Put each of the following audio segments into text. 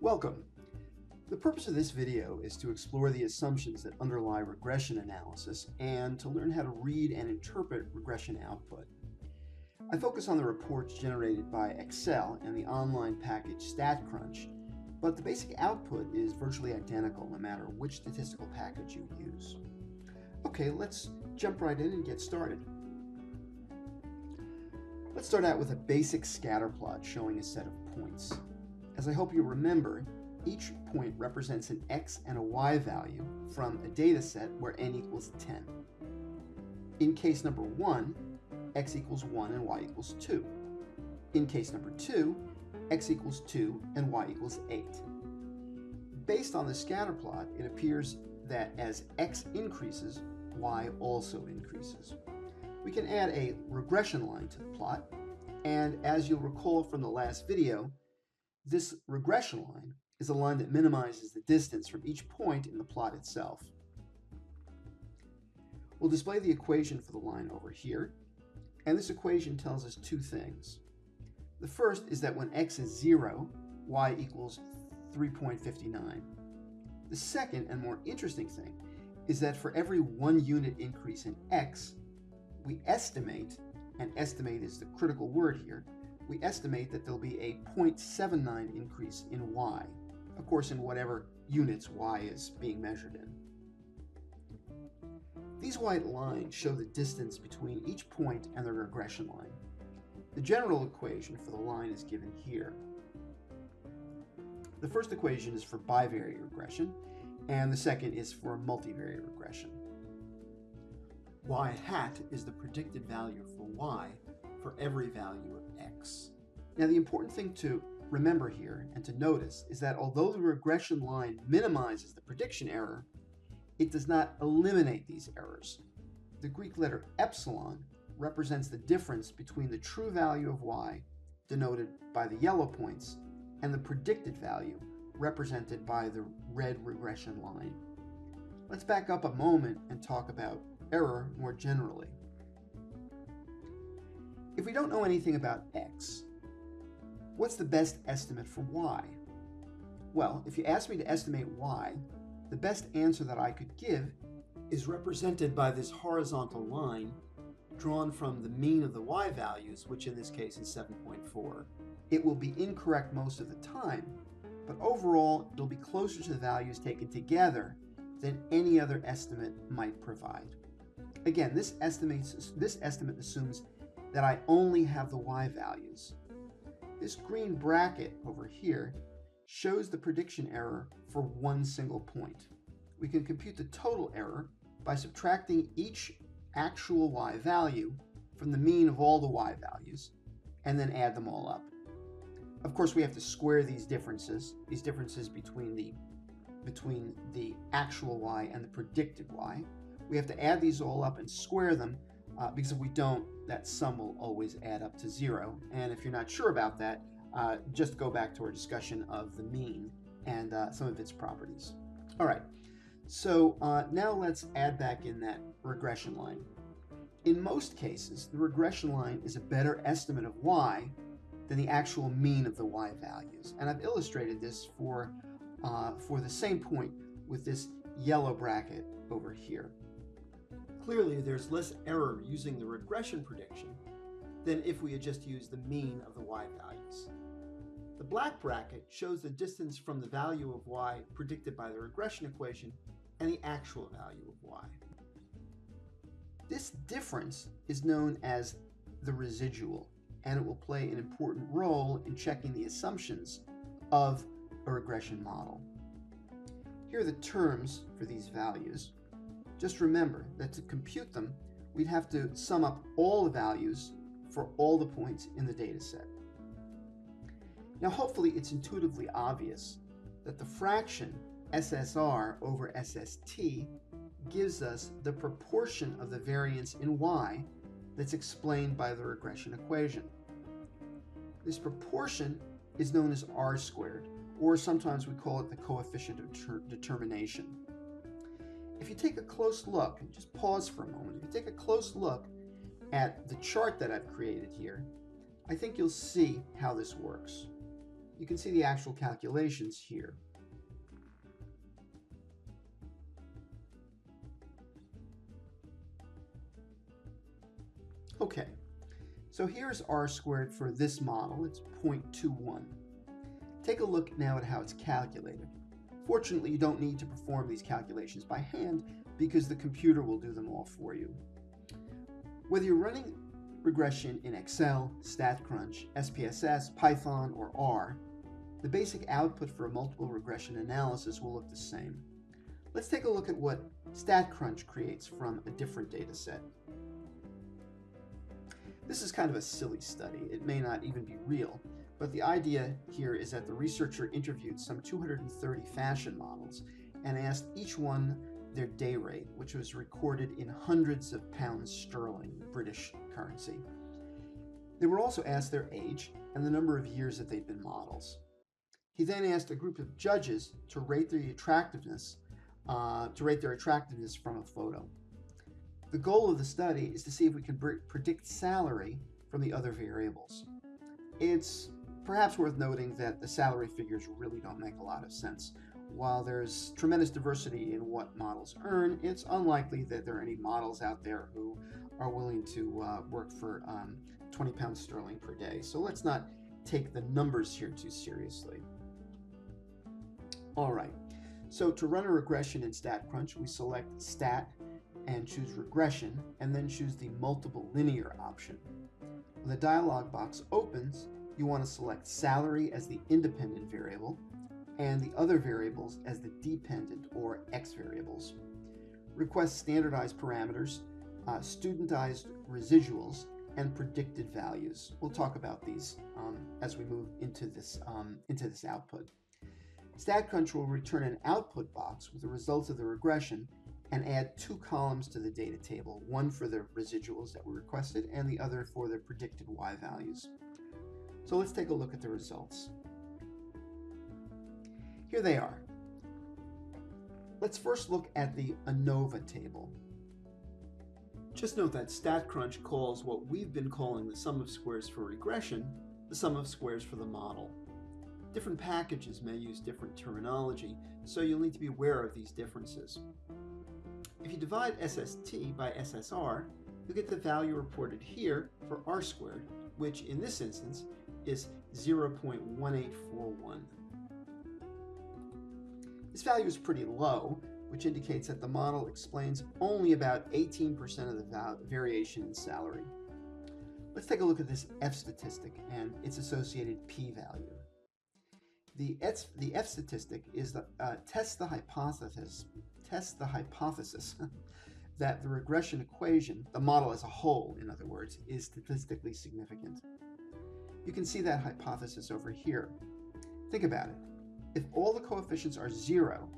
Welcome. The purpose of this video is to explore the assumptions that underlie regression analysis and to learn how to read and interpret regression output. I focus on the reports generated by Excel and the online package StatCrunch, but the basic output is virtually identical no matter which statistical package you use. Okay, let's jump right in and get started. Let's start out with a basic scatter plot showing a set of points. As I hope you remember, each point represents an x and a y value from a data set where n equals 10. In case number 1, x equals 1 and y equals 2. In case number 2, x equals 2 and y equals 8. Based on the scatter plot, it appears that as x increases, y also increases. We can add a regression line to the plot, and as you'll recall from the last video, this regression line is a line that minimizes the distance from each point in the plot itself. We'll display the equation for the line over here, and this equation tells us two things. The first is that when x is 0, y equals 3.59. The second and more interesting thing is that for every 1 unit increase in x, we estimate, and estimate is the critical word here, we estimate that there'll be a 0.79 increase in y, of course in whatever units y is being measured in. These white lines show the distance between each point and the regression line. The general equation for the line is given here. The first equation is for bivariate regression, and the second is for multivariate regression. Y hat is the predicted value for y for every value of x. Now the important thing to remember here and to notice is that although the regression line minimizes the prediction error, it does not eliminate these errors. The Greek letter epsilon represents the difference between the true value of y, denoted by the yellow points, and the predicted value, represented by the red regression line. Let's back up a moment and talk about error more generally. If we don't know anything about x, what's the best estimate for y? Well, if you ask me to estimate y, the best answer that I could give is represented by this horizontal line drawn from the mean of the y values, which in this case is 7.4. It will be incorrect most of the time, but overall it'll be closer to the values taken together than any other estimate might provide. Again, this estimate assumes that I only have the y values. This green bracket over here shows the prediction error for one single point. We can compute the total error by subtracting each actual y value from the mean of all the y values and then add them all up. Of course, we have to square these differences between the actual y and the predicted y. We have to add these all up and square them because if we don't, that sum will always add up to 0. And if you're not sure about that, just go back to our discussion of the mean and some of its properties. All right, so now let's add back in that regression line. In most cases, the regression line is a better estimate of y than the actual mean of the y values. And I've illustrated this for the same point with this yellow bracket over here. Clearly, there's less error using the regression prediction than if we had just used the mean of the y values. The black bracket shows the distance from the value of y predicted by the regression equation and the actual value of y. This difference is known as the residual, and it will play an important role in checking the assumptions of a regression model. Here are the terms for these values. Just remember that to compute them, we'd have to sum up all the values for all the points in the data set. Now hopefully it's intuitively obvious that the fraction SSR over SST gives us the proportion of the variance in y that's explained by the regression equation. This proportion is known as r squared, or sometimes we call it the coefficient of determination. If you take a close look, just pause for a moment, if you take a close look at the chart that I've created here, I think you'll see how this works. You can see the actual calculations here. Okay, so here's r squared for this model. It's 0.21. Take a look now at how it's calculated. Fortunately, you don't need to perform these calculations by hand because the computer will do them all for you. Whether you're running regression in Excel, StatCrunch, SPSS, Python, or R, the basic output for a multiple regression analysis will look the same. Let's take a look at what StatCrunch creates from a different data set. This is kind of a silly study. It may not even be real, but the idea here is that the researcher interviewed some 230 fashion models and asked each one their day rate, which was recorded in hundreds of pounds sterling, British currency. They were also asked their age and the number of years that they'd been models. He then asked a group of judges to rate their attractiveness from a photo. The goal of the study is to see if we can predict salary from the other variables. It's perhaps worth noting that the salary figures really don't make a lot of sense. While there's tremendous diversity in what models earn, it's unlikely that there are any models out there who are willing to work for 20 pounds sterling per day. So let's not take the numbers here too seriously. All right, so to run a regression in StatCrunch, we select Stat and choose Regression, and then choose the Multiple Linear option. When the dialog box opens, you want to select Salary as the independent variable, and the other variables as the dependent or X variables. Request standardized parameters, studentized residuals, and predicted values. We'll talk about these as we move into this output. StatCrunch will return an output box with the results of the regression and add two columns to the data table, one for the residuals that were requested and the other for the predicted Y values. So let's take a look at the results. Here they are. Let's first look at the ANOVA table. Just note that StatCrunch calls what we've been calling the sum of squares for regression the sum of squares for the model. Different packages may use different terminology, so you'll need to be aware of these differences. If you divide SST by SSR, you'll get the value reported here for r squared, which in this instance is 0.1841. This value is pretty low, which indicates that the model explains only about 18% of the variation in salary. Let's take a look at this F statistic and its associated p-value. The F statistic is tests the hypothesis that the regression equation, the model as a whole, in other words, is statistically significant. You can see that hypothesis over here. Think about it. If all the coefficients are 0,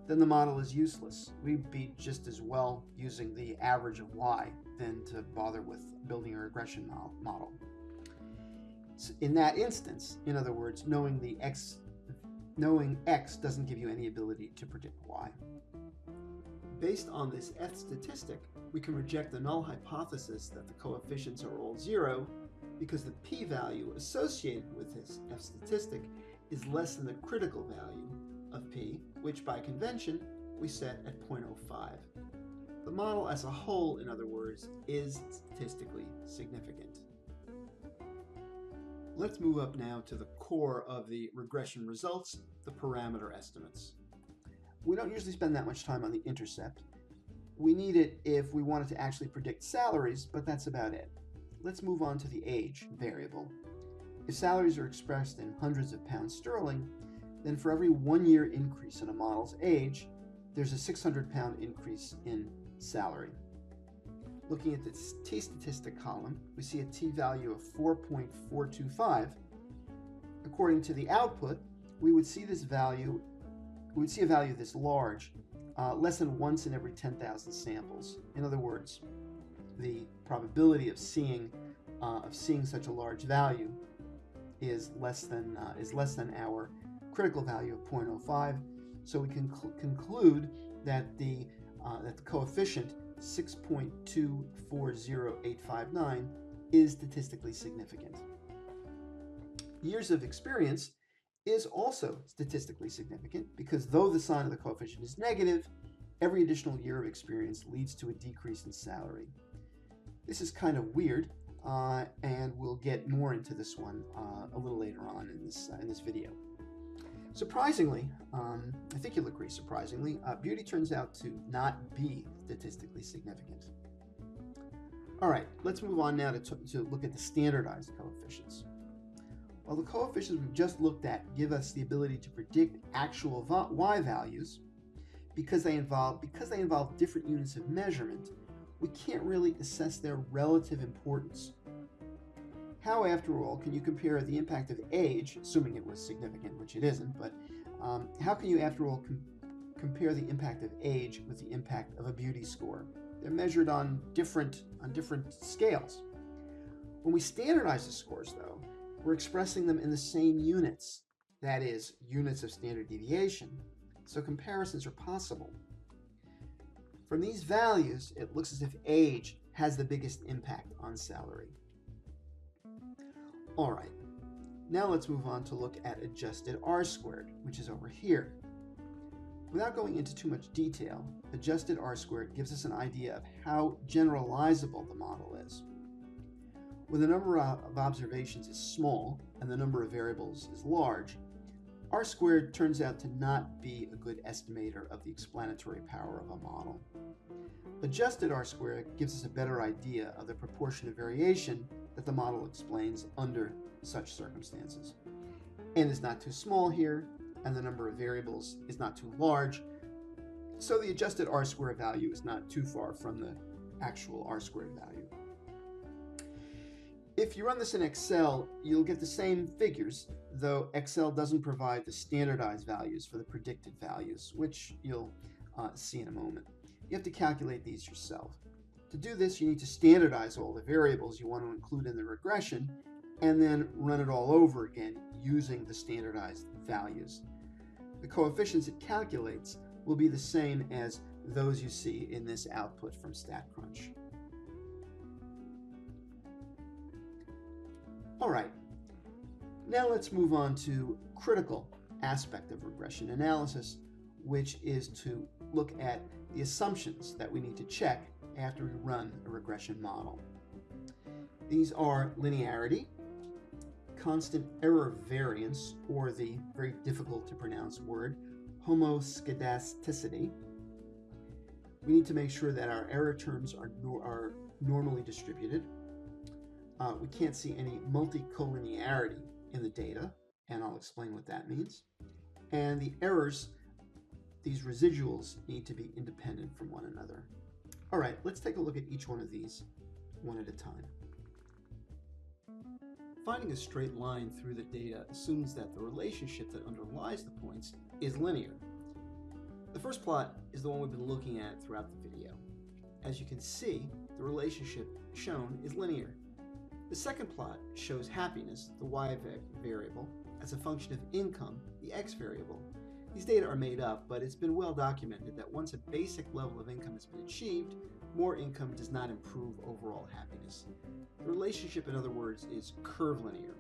then the model is useless. We'd be just as well using the average of y than to bother with building a regression model. So in that instance, in other words, knowing x doesn't give you any ability to predict y. Based on this F statistic, we can reject the null hypothesis that the coefficients are all 0 because the p-value associated with this F statistic is less than the critical value of p, which by convention we set at 0.05. The model as a whole, in other words, is statistically significant. Let's move up now to the core of the regression results, the parameter estimates. We don't usually spend that much time on the intercept. We need it if we wanted to actually predict salaries, but that's about it. Let's move on to the age variable. If salaries are expressed in hundreds of pounds sterling, then for every 1 year increase in a model's age, there's a 600-pound increase in salary. Looking at the t-statistic column, we see a t-value of 4.425. According to the output, we would see a value this large less than once in every 10,000 samples. In other words, the probability of seeing such a large value is less than our critical value of 0.05. So we can conclude that the coefficient 6.240859 is statistically significant. Years of experience is also statistically significant because though the sign of the coefficient is negative, every additional year of experience leads to a decrease in salary. This is kind of weird, and we'll get more into this one a little later on in this video. Surprisingly, I think you'll agree surprisingly, beauty turns out to not be statistically significant. All right, let's move on now to look at the standardized coefficients. While the coefficients we've just looked at give us the ability to predict actual y values, because they involve different units of measurement, we can't really assess their relative importance. How, after all, can you compare the impact of age, assuming it was significant, which it isn't, but how can you, after all, compare the impact of age with the impact of a beauty score? They're measured on different scales. When we standardize the scores, though, we're expressing them in the same units, that is, units of standard deviation, so comparisons are possible. From these values, it looks as if age has the biggest impact on salary. All right, now let's move on to look at adjusted R-squared, which is over here. Without going into too much detail, adjusted R-squared gives us an idea of how generalizable the model is. When the number of observations is small and the number of variables is large, R-squared turns out to not be a good estimator of the explanatory power of a model. Adjusted R-squared gives us a better idea of the proportion of variation that the model explains under such circumstances. N is not too small here, and the number of variables is not too large, so the adjusted R-squared value is not too far from the actual R-squared value. If you run this in Excel, you'll get the same figures, though Excel doesn't provide the standardized values for the predicted values, which you'll see in a moment. You have to calculate these yourself. To do this, you need to standardize all the variables you want to include in the regression, and then run it all over again using the standardized values. The coefficients it calculates will be the same as those you see in this output from StatCrunch. All right, now let's move on to a critical aspect of regression analysis, which is to look at the assumptions that we need to check after we run a regression model. These are linearity, constant error variance, or the very difficult to pronounce word, homoscedasticity. We need to make sure that our error terms are normally distributed. We can't see any multicollinearity in the data, and I'll explain what that means. And the errors, these residuals, need to be independent from one another. All right, let's take a look at each one of these one at a time. Finding a straight line through the data assumes that the relationship that underlies the points is linear. The first plot is the one we've been looking at throughout the video. As you can see, the relationship shown is linear. The second plot shows happiness, the y variable, as a function of income, the x variable. These data are made up, but it's been well documented that once a basic level of income has been achieved, more income does not improve overall happiness. The relationship, in other words, is curvilinear.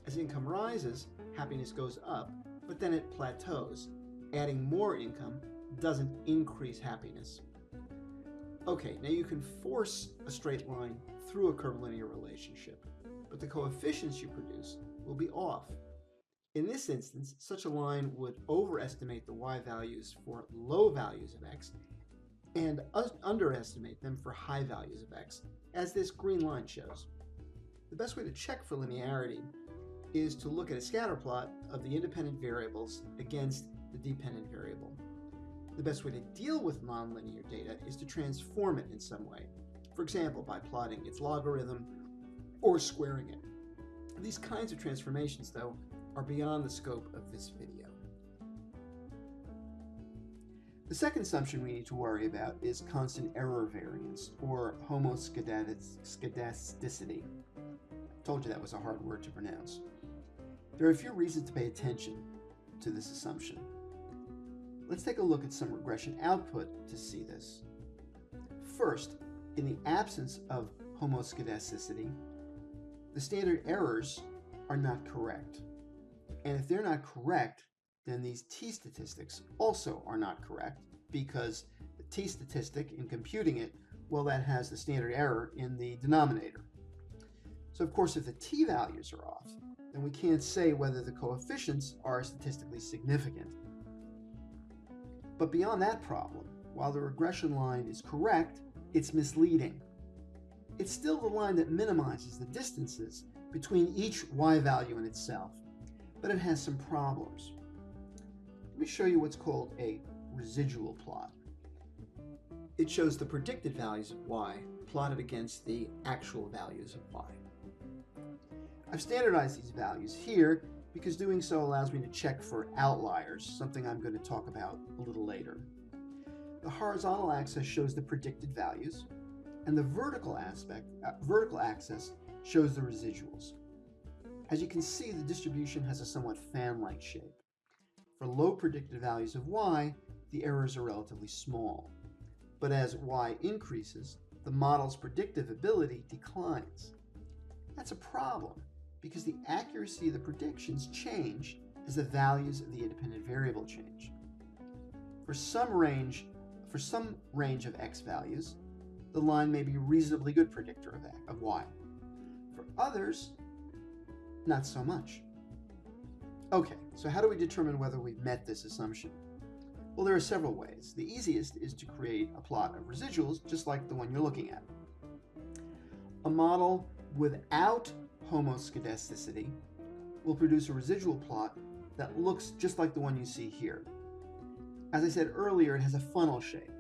As income rises, happiness goes up, but then it plateaus. Adding more income doesn't increase happiness. Okay, now you can force a straight line through a curvilinear relationship, but the coefficients you produce will be off. In this instance, such a line would overestimate the y values for low values of x and underestimate them for high values of x, as this green line shows. The best way to check for linearity is to look at a scatter plot of the independent variables against the dependent variable. The best way to deal with nonlinear data is to transform it in some way, for example, by plotting its logarithm or squaring it. These kinds of transformations, though, are beyond the scope of this video. The second assumption we need to worry about is constant error variance, or homoscedasticity. I told you that was a hard word to pronounce. There are a few reasons to pay attention to this assumption. Let's take a look at some regression output to see this. First, in the absence of homoscedasticity, the standard errors are not correct. And if they're not correct, then these t-statistics also are not correct, because the t-statistic, in computing it, well, that has the standard error in the denominator. So of course, if the t-values are off, then we can't say whether the coefficients are statistically significant. But beyond that problem, while the regression line is correct, it's misleading. It's still the line that minimizes the distances between each y value in itself, but it has some problems. Let me show you what's called a residual plot. It shows the predicted values of y plotted against the actual values of y. I've standardized these values here because doing so allows me to check for outliers, something I'm going to talk about a little later. The horizontal axis shows the predicted values, and the vertical axis shows the residuals. As you can see, the distribution has a somewhat fan-like shape. For low predicted values of y, the errors are relatively small. But as y increases, the model's predictive ability declines. That's a problem, because the accuracy of the predictions change as the values of the independent variable change. For some range of x values, the line may be a reasonably good predictor of y. For others, not so much. Okay, so how do we determine whether we've met this assumption? Well, there are several ways. The easiest is to create a plot of residuals, just like the one you're looking at. A model without homoscedasticity will produce a residual plot that looks just like the one you see here. As I said earlier, it has a funnel shape.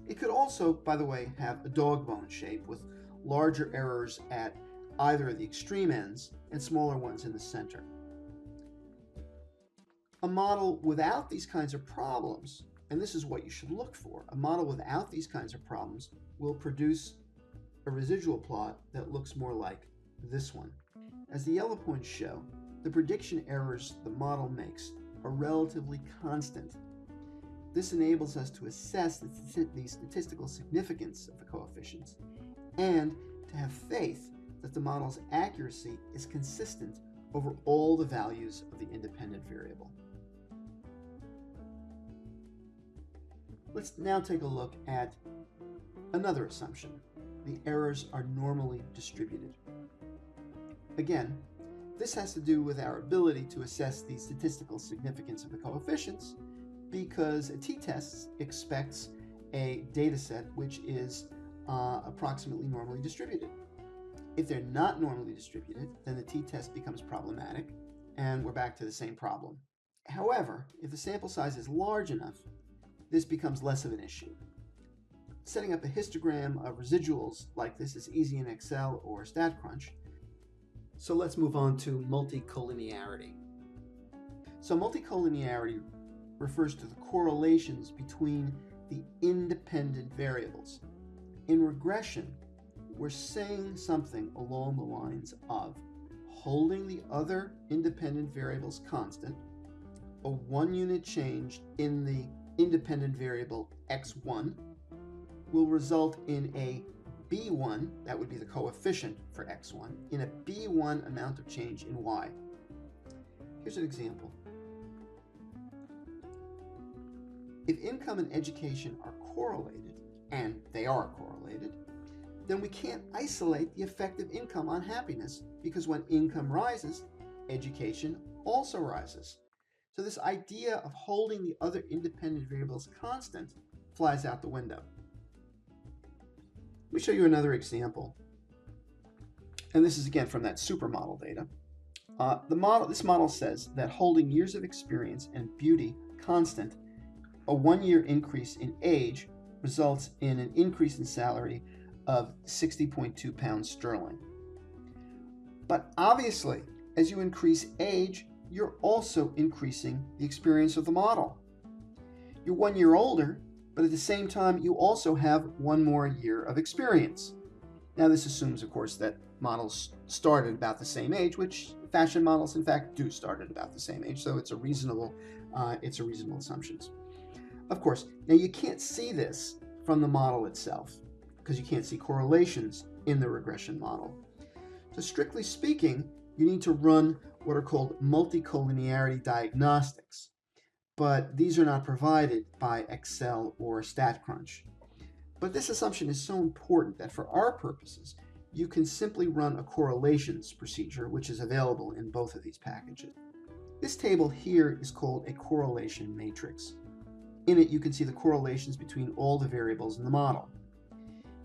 It could also, by the way, have a dog bone shape with larger errors at either of the extreme ends and smaller ones in the center. A model without these kinds of problems, and this is what you should look for, a model without these kinds of problems will produce a residual plot that looks more like this one. As the yellow points show, the prediction errors the model makes are relatively constant. This enables us to assess the statistical significance of the coefficients and to have faith that the model's accuracy is consistent over all the values of the independent variable. Let's now take a look at another assumption. The errors are normally distributed. Again, this has to do with our ability to assess the statistical significance of the coefficients, because a t-test expects a data set which is approximately normally distributed. If they're not normally distributed, then the t-test becomes problematic, and we're back to the same problem. However, if the sample size is large enough, this becomes less of an issue. Setting up a histogram of residuals like this is easy in Excel or StatCrunch. So let's move on to multicollinearity. So multicollinearity refers to the correlations between the independent variables. In regression, we're saying something along the lines of holding the other independent variables constant, a 1-unit change in the independent variable x1 will result in a b1, that would be the coefficient for x1, in a b1 amount of change in y. Here's an example. If income and education are correlated, and they are correlated, then we can't isolate the effect of income on happiness, because when income rises, education also rises. So this idea of holding the other independent variables constant flies out the window. Let me show you another example. And this is again from that supermodel data. This model says that holding years of experience and beauty constant, a 1-year increase in age results in an increase in salary of 60.2 pounds sterling. But obviously, as you increase age, you're also increasing the experience of the model. You're 1 year older, but at the same time, you also have 1 more year of experience. Now, this assumes, of course, that models start at about the same age, which fashion models, in fact, do start at about the same age. So it's a reasonable assumption. Of course, now you can't see this from the model itself because you can't see correlations in the regression model. So strictly speaking, you need to run what are called multicollinearity diagnostics, but these are not provided by Excel or StatCrunch. But this assumption is so important that for our purposes, you can simply run a correlations procedure, which is available in both of these packages. This table here is called a correlation matrix. In it, you can see the correlations between all the variables in the model.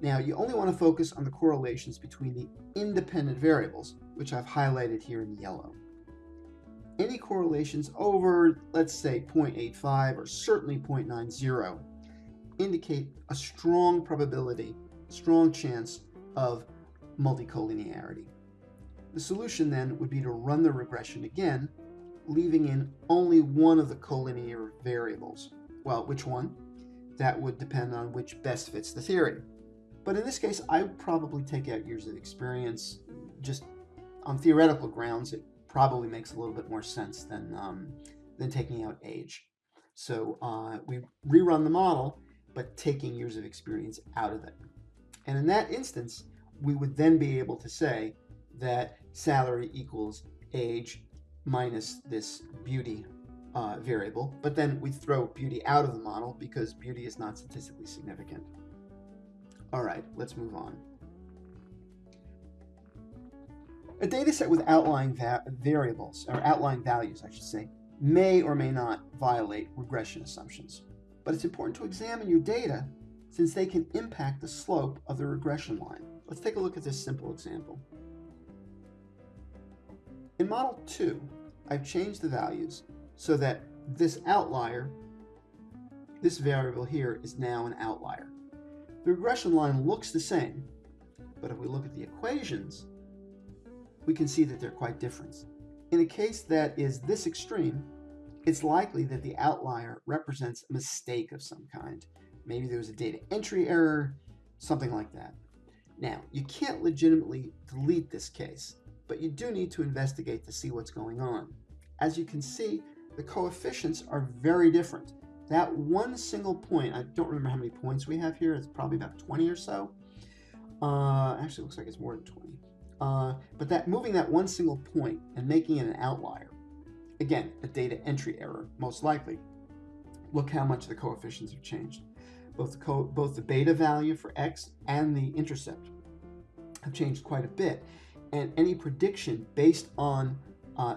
Now, you only want to focus on the correlations between the independent variables, which I've highlighted here in yellow. Any correlations over, let's say, 0.85 or certainly 0.90 indicate a strong probability, strong chance of multicollinearity. The solution then would be to run the regression again, leaving in only one of the collinear variables. Well, which one? That would depend on which best fits the theory. But in this case, I would probably take out years of experience. Just on theoretical grounds, it probably makes a little bit more sense than taking out age. So we rerun the model, but taking years of experience out of it. And in that instance, we would then be able to say that salary equals age minus this beauty variable, but then we throw beauty out of the model because beauty is not statistically significant. All right, let's move on. A data set with outlying variables, or outlying values, I should say, may or may not violate regression assumptions. But it's important to examine your data since they can impact the slope of the regression line. Let's take a look at this simple example. In Model 2, I've changed the values so that this outlier, this variable here, is now an outlier. The regression line looks the same, but if we look at the equations, we can see that they're quite different. In a case that is this extreme, it's likely that the outlier represents a mistake of some kind. Maybe there was a data entry error, something like that. Now, you can't legitimately delete this case, but you do need to investigate to see what's going on. As you can see, the coefficients are very different. That one single point, I don't remember how many points we have here, it's probably about 20 or so. Actually, it looks like it's more than 20. But moving that one single point and making it an outlier, again, a data entry error, most likely. Look how much the coefficients have changed. Both the beta value for x and the intercept have changed quite a bit. And any prediction based on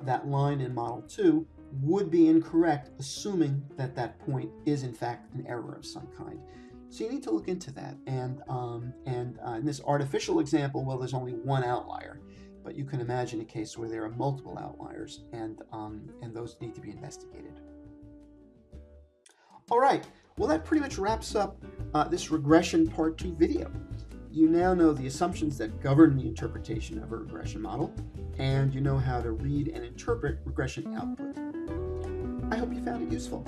that line in Model 2 would be incorrect, assuming that that point is in fact an error of some kind. So you need to look into that. And in this artificial example, well, there's only one outlier, but you can imagine a case where there are multiple outliers, and those need to be investigated. All right, well, that pretty much wraps up this regression part 2 video. You now know the assumptions that govern the interpretation of a regression model, and you know how to read and interpret regression output. I hope you found it useful.